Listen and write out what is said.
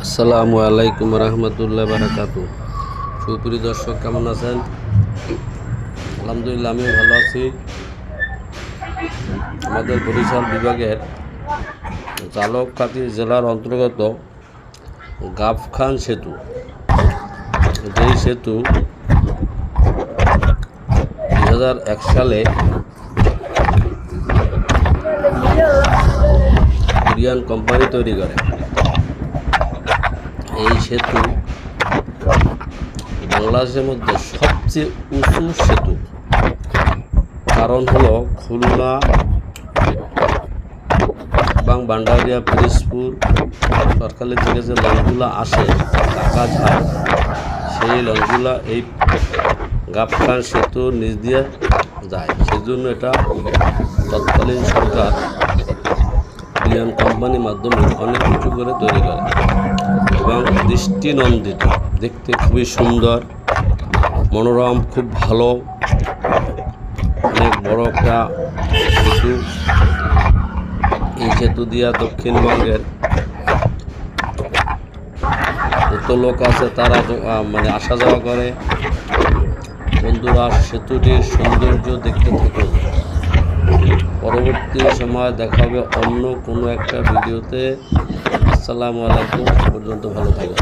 আসসালামু আলাইকুম রহমতুল্লাহ বারাকাতু। সুপ্রিয় দর্শক, কেমন আছেন? আলহামদুলিল্লাহ, আমিও ভালো আছি। আমাদের বরিশাল বিভাগের ঝালকাঠি জেলার অন্তর্গত গাবখান সেতু, যেই সেতু 2001 সালে কোরিয়ান কোম্পানি তৈরি করে। এই সেতু বাংলাদেশের মধ্যে সবচেয়ে উঁচু সেতু। কারণ হলো খুলনা এবং ভান্ডারিয়া, পিরোজপুর সরকারি থেকে যে লঞ্চগুলো আসে ঢাকা যায়, সেই লঞ্চগুলো এই গাবখান সেতুর নিচ দিয়ে যায়। সেই জন্য এটা তৎকালীন সরকার কোরিয়ান কোম্পানির মাধ্যমে অনেক উঁচু করে তৈরি করে এবং দৃষ্টিনন্দিত, দেখতে খুবই সুন্দর, মনোরম, খুব ভালো, অনেক বড় একটা সেতু। এই সেতু দিয়া দক্ষিণবঙ্গের যত লোক আছে তারা আসা যাওয়া করে। বন্ধুরা, সেতুটির সৌন্দর্য দেখতে থাকুন। পরবর্তী সময় দেখা হবে অন্য কোনো একটা ভিডিওতে। আসসালামু আলাইকুম, পর্যন্ত ভালো থাকুন।